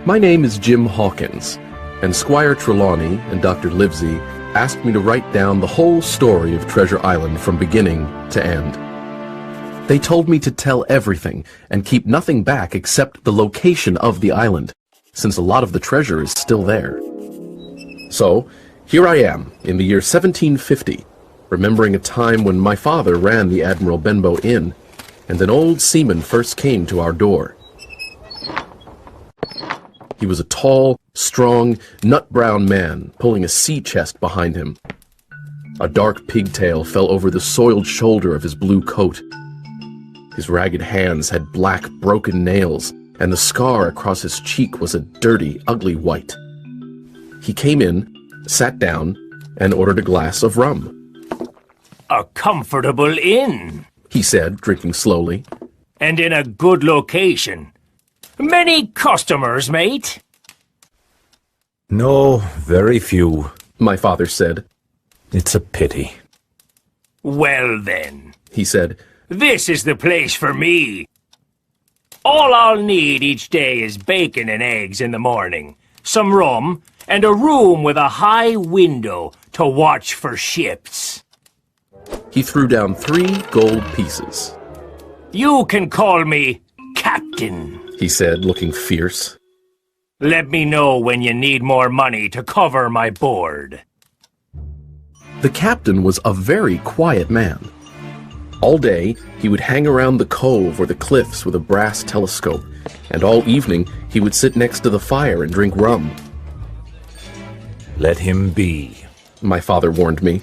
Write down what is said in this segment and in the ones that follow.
My name is Jim Hawkins, and Squire Trelawney and Dr. Livesey asked me to write down the whole story of Treasure Island from beginning to end. They told me to tell everything and keep nothing back except the location of the island, since a lot of the treasure is still there. So, here I am, in the year 1750, remembering a time when my father ran the Admiral Benbow Inn, and an old seaman first came to our door. He was a tall, strong, nut-brown man, pulling a sea chest behind him. A dark pigtail fell over the soiled shoulder of his blue coat. His ragged hands had black, broken nails, and the scar across his cheek was a dirty, ugly white. He came in, sat down, and ordered a glass of rum. "A comfortable inn," he said, drinking slowly. "and in a good location. Many customers, mate?" "No, very few," my father said. "It's a pity." "Well then," he said, "this is the place for me. All I'll need each day is bacon and eggs in the morning, some rum, and a room with a high window to watch for ships." He threw down 3 gold pieces. "You can call me Captain," he said, looking fierce. "Let me know when you need more money to cover my board." The captain was a very quiet man. All day, he would hang around the cove or the cliffs with a brass telescope, and all evening he would sit next to the fire and drink rum. "Let him be," my father warned me.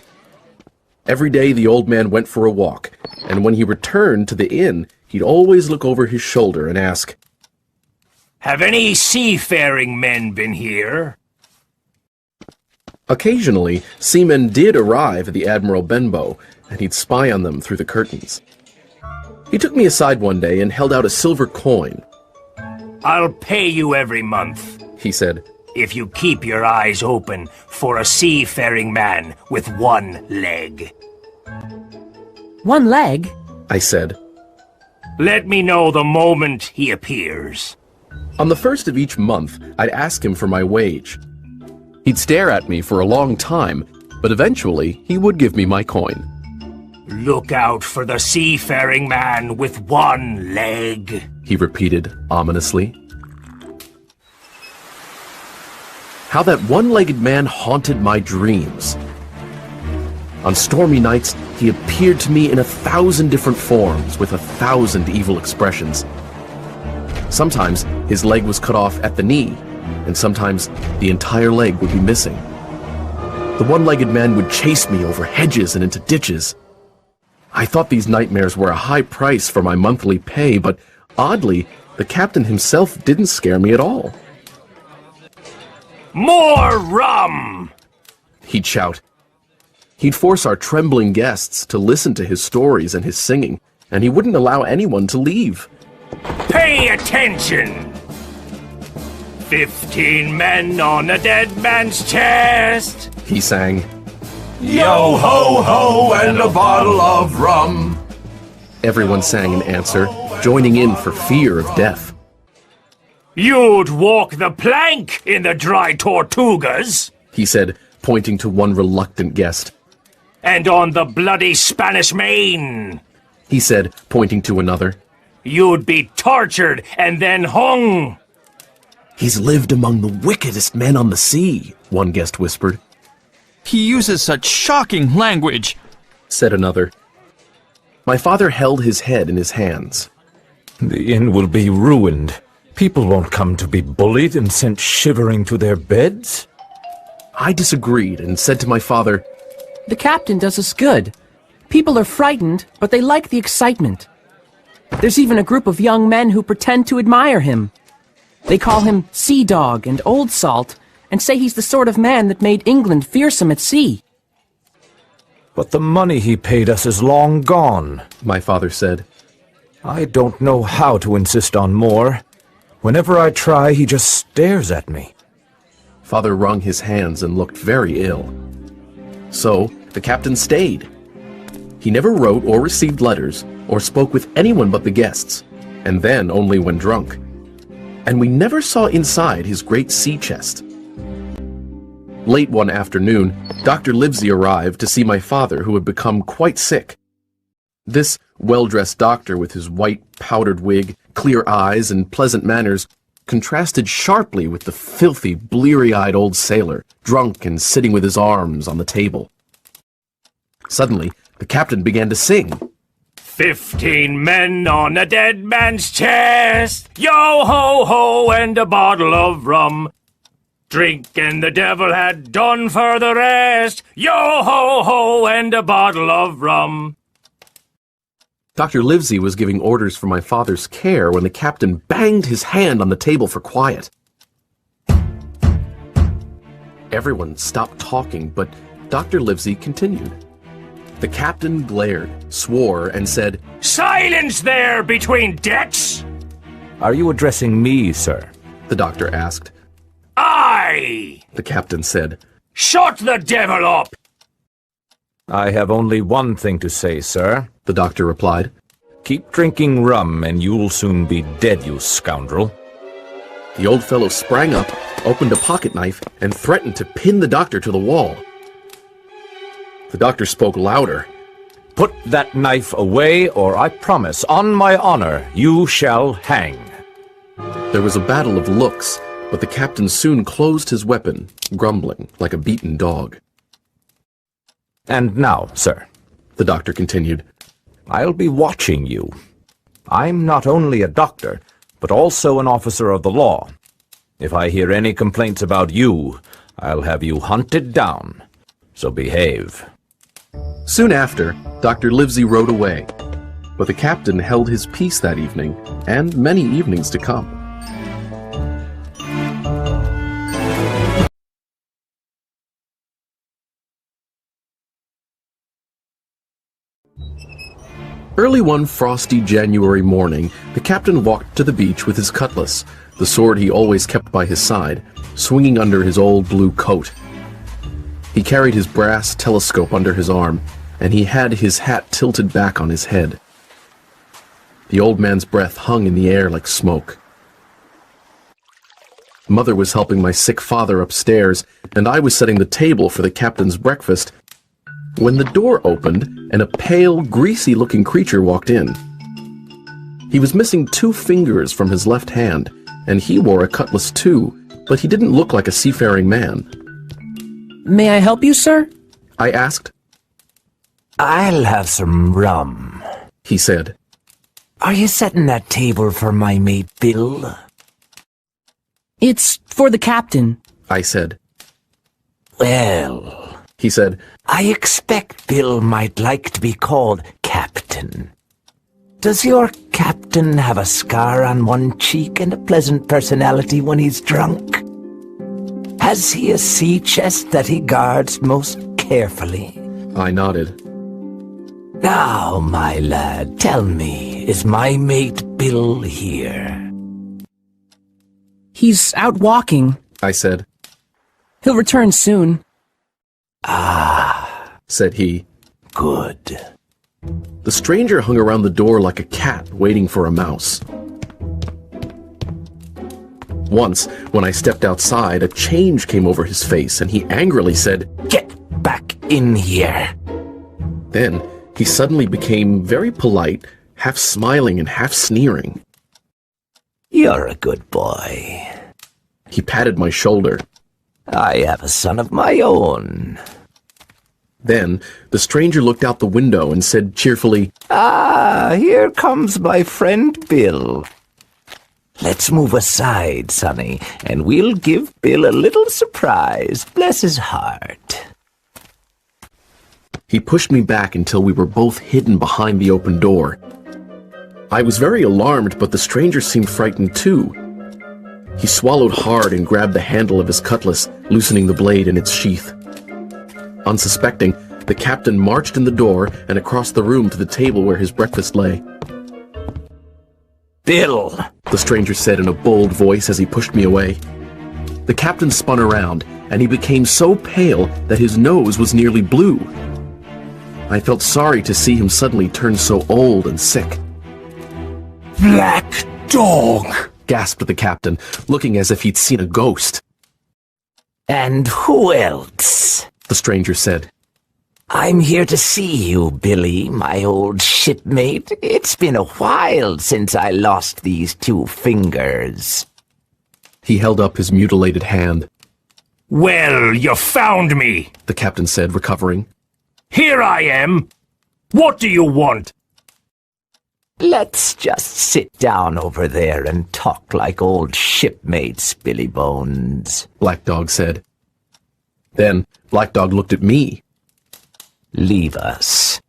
Every day the old man went for a walk, and when he returned to the inn, he'd always look over his shoulder and ask, "Have any seafaring men been here?" Occasionally, seamen did arrive at the Admiral Benbow, and he'd spy on them through the curtains. He took me aside one day and held out a silver coin. "I'll pay you every month," he said, "if you keep your eyes open for a seafaring man with 1 leg." "1 leg?" I said. "Let me know the moment he appears." On the first of each month, I'd ask him for my wage. He'd stare at me for a long time, but eventually he would give me my coin. "Look out for the seafaring man with 1 leg," he repeated ominously. How that one-legged man haunted my dreams. On stormy nights, he appeared to me in 1,000 different forms with 1,000 evil expressions. Sometimes his leg was cut off at the knee, and sometimes the entire leg would be missing. The one-legged man would chase me over hedges and into ditches. I thought these nightmares were a high price for my monthly pay, but oddly, the captain himself didn't scare me at all. "More rum!" he'd shout. He'd force our trembling guests to listen to his stories and his singing, and he wouldn't allow anyone to leave. "Pay attention! 15 men on a dead man's chest," he sang. "Yo ho ho and a bottle of rum." Everyone sang in answer, joining in for fear of death. "You'd walk the plank in the dry Tortugas," he said, pointing to one reluctant guest. "and on the bloody Spanish Main," he said, pointing to another. "You'd be tortured and then hung." "He's lived among the wickedest men on the sea," one guest whispered. "He uses such shocking language," said another. My father held his head in his hands. "The inn will be ruined. People won't come to be bullied and sent shivering to their beds." I disagreed and said to my father, "The captain does us good. People are frightened, but they like the excitement. There's even a group of young men who pretend to admire him. They call him Sea Dog and Old Salt, and say he's the sort of man that made England fearsome at sea." "But the money he paid us is long gone," my father said. "I don't know how to insist on more. Whenever I try, he just stares at me." Father wrung his hands and looked very ill. So, the captain stayed. He never wrote or received letters, or spoke with anyone but the guests, and then only when drunk. and we never saw inside his great sea chest. Late one afternoon, Dr. Livesey arrived to see my father, who had become quite sick. This well-dressed doctor, with his white powdered wig, clear eyes, and pleasant manners, contrasted sharply with the filthy, bleary-eyed old sailor, drunk and sitting with his arms on the table. Suddenly, the captain began to sing. 15 men on a dead man's chest, yo-ho-ho, and a bottle of rum. Drink and the devil had done for the rest, yo-ho-ho, and a bottle of rum. Dr. Livesey was giving orders for my father's care when the captain banged his hand on the table for quiet. Everyone stopped talking, but Dr. Livesey continued. The captain glared, swore, and said, Silence there between decks! Are you addressing me, sir? The doctor asked. Aye! The captain said. Shut the devil up! I have only one thing to say, sir. The doctor replied. Keep drinking rum and you'll soon be dead, you scoundrel. The old fellow sprang up, opened a pocket knife, and threatened to pin the doctor to the wall. The doctor spoke louder. Put that knife away, or I promise, on my honor, you shall hang. There was a battle of looks, but the captain soon closed his weapon, grumbling like a beaten dog. And now, sir, the doctor continued, I'll be watching you. I'm not only a doctor, but also an officer of the law. If I hear any complaints about you, I'll have you hunted down. So behave. Soon after, Dr. Livesey rode away, but the captain held his peace that evening, and many evenings to come. Early one frosty January morning, the captain walked to the beach with his cutlass, the sword he always kept by his side, swinging under his old blue coat. He carried his brass telescope under his arm, and he had his hat tilted back on his head. The old man's breath hung in the air like smoke. Mother was helping my sick father upstairs, and I was setting the table for the captain's breakfast, when the door opened and a pale, greasy-looking creature walked in. He was missing 2 fingers from his left hand, and he wore a cutlass too, but he didn't look like a seafaring man. May I help you, sir? I asked. I'll have some rum, he said. Are you setting that table for my mate Bill? It's for the captain, I said. Well, he said, I expect Bill might like to be called Captain. Does your captain have a scar on one cheek and a pleasant personality when he's drunk? Has he a sea chest that he guards most carefully? I nodded. Now, my lad, tell me, is my mate Bill here? He's out walking, I said. He'll return soon. Ah, said he. Good. The stranger hung around the door like a cat waiting for a mouse. Once, when I stepped outside, a change came over his face, and he angrily said, Get back in here. Then, he suddenly became very polite, half smiling and half sneering. You're a good boy. He patted my shoulder. I have a son of my own. Then, the stranger looked out the window and said cheerfully, Ah, here comes my friend Bill. Let's move aside, Sonny, and we'll give Bill a little surprise, bless his heart. He pushed me back until we were both hidden behind the open door. I was very alarmed, but the stranger seemed frightened too. He swallowed hard and grabbed the handle of his cutlass, loosening the blade in its sheath. Unsuspecting, the captain marched in the door and across the room to the table where his breakfast lay. Bill, the stranger said in a bold voice as he pushed me away. The captain spun around, and he became so pale that his nose was nearly blue. I felt sorry to see him suddenly turn so old and sick. Black dog, gasped the captain, looking as if he'd seen a ghost. And who else? The stranger said. I'm here to see you, Billy, my old shipmate. It's been a while since I lost these 2 fingers. He held up his mutilated hand. Well, you found me, The captain said, recovering. Here I am. What do you want? Let's just sit down over there and talk like old shipmates, Billy Bones. Black Dog said. Then Black Dog looked at me. Leave us.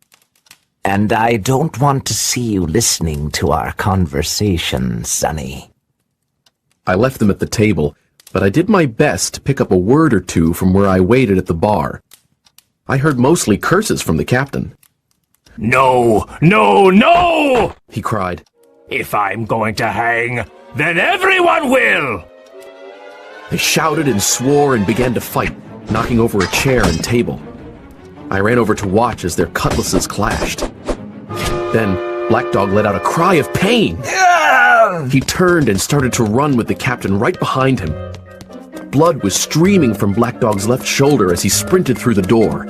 And I don't want to see you listening to our conversation, Sonny. I left them at the table, but I did my best to pick up a word or two from where I waited at the bar. I heard mostly curses from the captain. No, no, no! He cried. If I'm going to hang, then everyone will! They shouted and swore and began to fight, knocking over a chair and table. I ran over to watch as their cutlasses clashed. Then Black Dog let out a cry of pain. He turned and started to run with the captain right behind him. Blood was streaming from Black Dog's left shoulder as he sprinted through the door.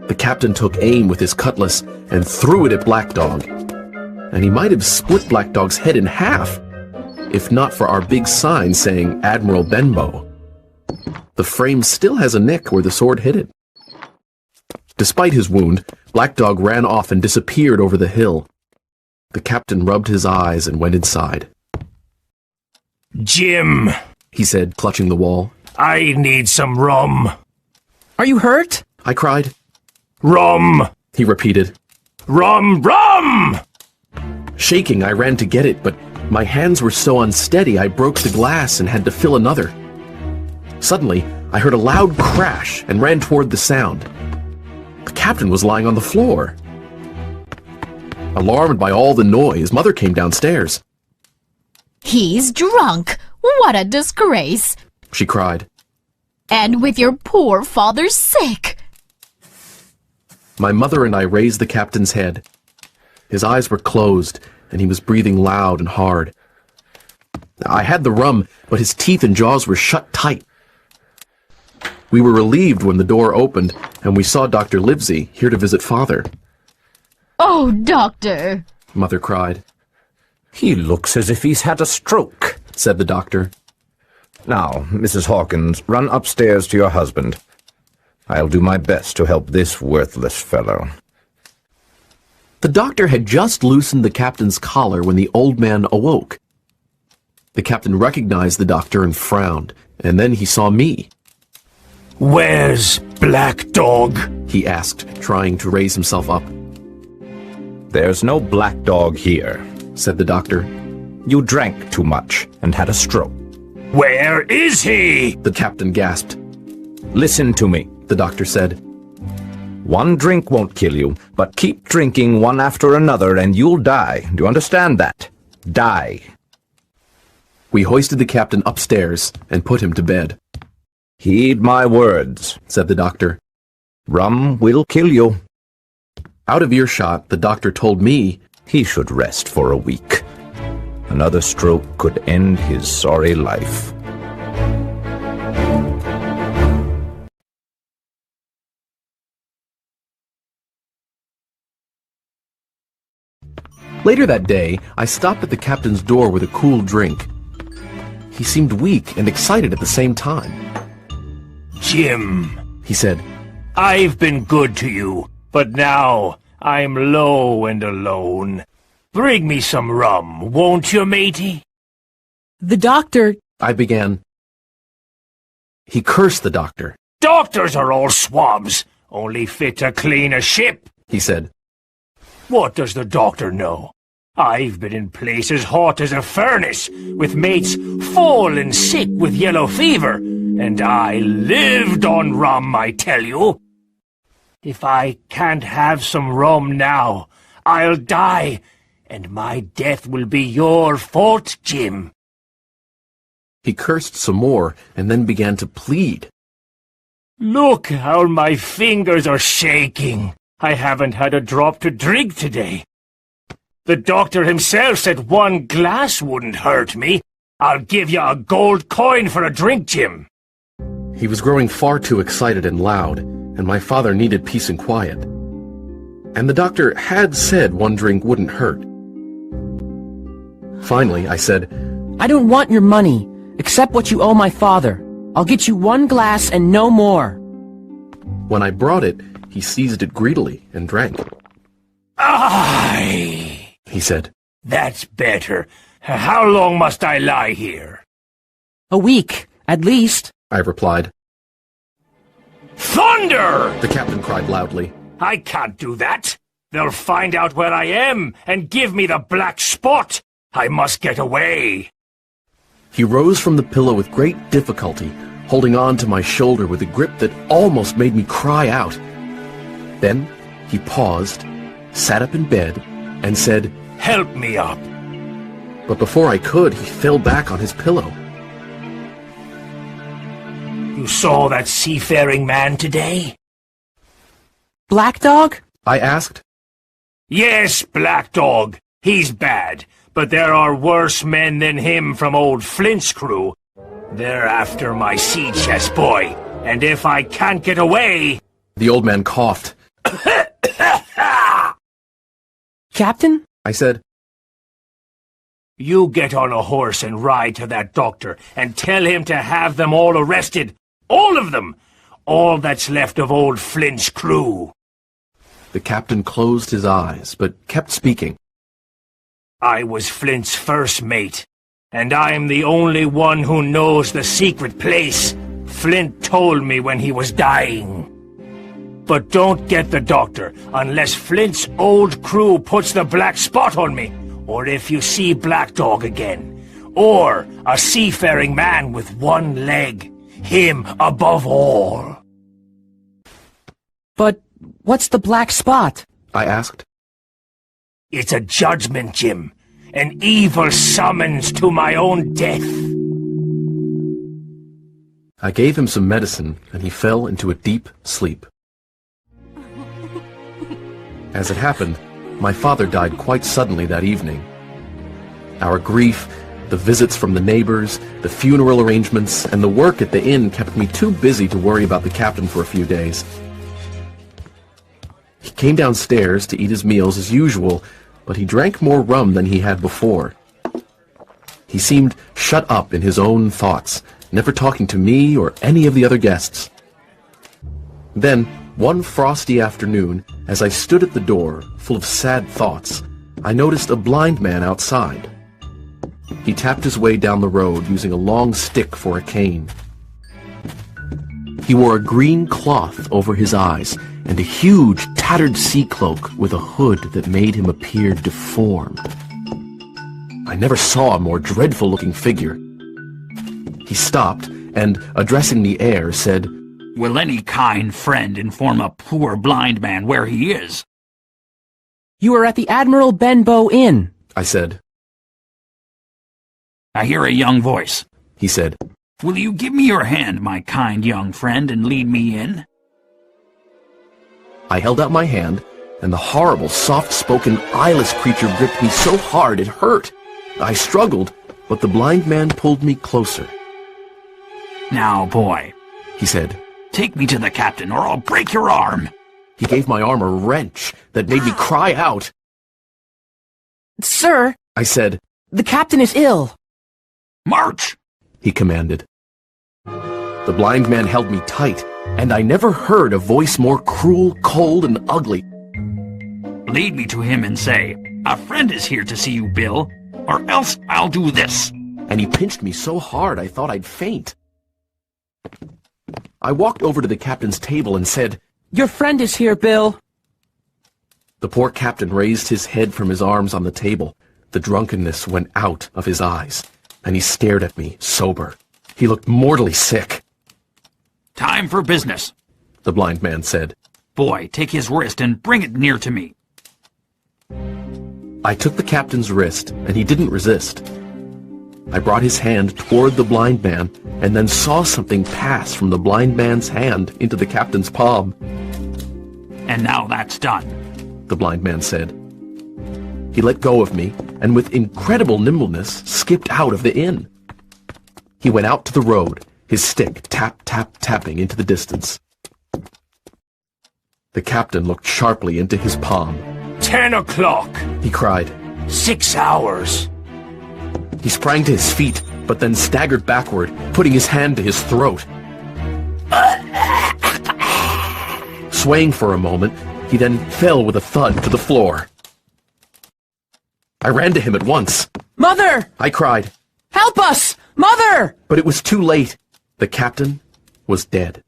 The captain took aim with his cutlass and threw it at Black Dog. And he might have split Black Dog's head in half, if not for our big sign saying Admiral Benbow. The frame still has a nick where the sword hit it. Despite his wound, Black Dog ran off and disappeared over the hill. The captain rubbed his eyes and went inside. Jim, He said, clutching the wall. I need some rum. Are you hurt? I cried. Rum! He repeated. Rum, rum! Shaking, I ran to get it, but my hands were so unsteady I broke the glass and had to fill another. Suddenly, I heard a loud crash and ran toward the sound. The captain was lying on the floor. Alarmed by all the noise, Mother came downstairs. He's drunk. What a disgrace. She cried. And with your poor father sick. My mother and I raised the captain's head. His eyes were closed, and he was breathing loud and hard. I had the rum, but his teeth and jaws were shut tight. We were relieved when the door opened, and we saw Dr. Livesey here to visit Father. Oh, Doctor. Mother cried. He looks as if he's had a stroke, Said the doctor. Now, Mrs. Hawkins, run upstairs to your husband. I'll do my best to help this worthless fellow. The doctor had just loosened the captain's collar when the old man awoke. The captain recognized the doctor and frowned, and then he saw me. Where's Black Dog? He asked, trying to raise himself up. There's no Black Dog here, Said the doctor. You drank too much and had a stroke. Where is he? The captain gasped. Listen to me. The doctor said. One drink won't kill you, but keep drinking one after another and you'll die. Do you understand that? Die. We hoisted the captain upstairs and put him to bed. Heed my words, Said the doctor. Rum will kill you. Out of earshot, the doctor told me He should rest for a week. Another stroke could end his sorry life. Later that day, I stopped at the captain's door with a cool drink. He seemed weak and excited at the same time. Jim, He said, I've been good to you, but now I'm low and alone. Bring me some rum, won't you, matey? The doctor... I began. He cursed the doctor. Doctors are all swabs, only fit to clean a ship. He said. What does the doctor know? I've been in places hot as a furnace, with mates fallen sick with yellow fever, and I lived on rum, I tell you. If I can't have some rum now, I'll die, and my death will be your fault, Jim. He cursed some more and then began to plead. Look how my fingers are shaking. I haven't had a drop to drink today. The doctor himself said 1 glass wouldn't hurt me. I'll give you a gold coin for a drink, Jim. He was growing far too excited and loud, and my father needed peace and quiet. And the doctor had said 1 drink wouldn't hurt. Finally, I said, I don't want your money. Accept what you owe my father. I'll get you 1 glass and no more. When I brought it, he seized it greedily and drank. Aye, He said, that's better. How long must I lie here? A week, at least. I replied. Thunder! The captain cried loudly. I can't do that. They'll find out where I am and give me the black spot. I must get away. He rose from the pillow with great difficulty, holding on to my shoulder with a grip that almost made me cry out. Then he paused, sat up in bed, and said, Help me up. But before I could, he fell back on his pillow. You saw that seafaring man today? Black Dog? I asked. Yes, Black Dog. He's bad, but there are worse men than him from old Flint's crew. They're after my sea chest boy, and if I can't get away... The old man coughed. Captain? I said, You get on a horse and ride to that doctor and tell him to have them all arrested. All of them! All that's left of old Flint's crew. The captain closed his eyes, but kept speaking. I was Flint's first mate, and I'm the only one who knows the secret place. Flint told me when he was dying. But don't get the doctor unless Flint's old crew puts the black spot on me, or if you see Black Dog again, or a seafaring man with 1 leg, him above all. But what's the black spot? I asked. It's a judgment, Jim. An evil summons to my own death. I gave him some medicine, and he fell into a deep sleep. As it happened, my father died quite suddenly that evening. Our grief, the visits from the neighbors, the funeral arrangements, and the work at the inn kept me too busy to worry about the captain for a few days. He came downstairs to eat his meals as usual, but he drank more rum than he had before. He seemed shut up in his own thoughts, never talking to me or any of the other guests. Then, one frosty afternoon, as I stood at the door, full of sad thoughts, I noticed a blind man outside. He tapped his way down the road using a long stick for a cane. He wore a green cloth over his eyes and a huge, tattered sea cloak with a hood that made him appear deformed. I never saw a more dreadful-looking figure. He stopped and, addressing the air, said, Will any kind friend inform a poor blind man where he is? You are at the Admiral Benbow Inn. I said. I hear a young voice. He said, Will you give me your hand, my kind young friend, and lead me in? I held out my hand, and the horrible, soft-spoken, eyeless creature gripped me so hard it hurt. I struggled, but the blind man pulled me closer. Now, boy, He said. Take me to the captain, or I'll break your arm. He gave my arm a wrench that made me cry out. Sir, I said, the captain is ill. March! He commanded. The blind man held me tight, and I never heard a voice more cruel, cold, and ugly. Lead me to him and say, A friend is here to see you, Bill, or else I'll do this. And he pinched me so hard I thought I'd faint. I walked over to the captain's table and said, Your friend is here, Bill. The poor captain raised his head from his arms on the table. The drunkenness went out of his eyes, and he stared at me, sober. He looked mortally sick. Time for business, The blind man said. Boy, take his wrist and bring it near to me. I took the captain's wrist, and he didn't resist. I brought his hand toward the blind man, and then saw something pass from the blind man's hand into the captain's palm. And now that's done. The blind man said. He let go of me, and with incredible nimbleness, skipped out of the inn. He went out to the road, his stick tap-tap-tapping into the distance. The captain looked sharply into his palm. 10 o'clock! He cried. 6 hours! He sprang to his feet, but then staggered backward, putting his hand to his throat. Swaying for a moment, he then fell with a thud to the floor. I ran to him at once. Mother! I cried. Help us! Mother! But it was too late. The captain was dead.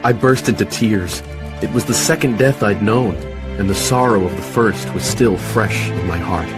I burst into tears. It was the second death I'd known, and the sorrow of the first was still fresh in my heart.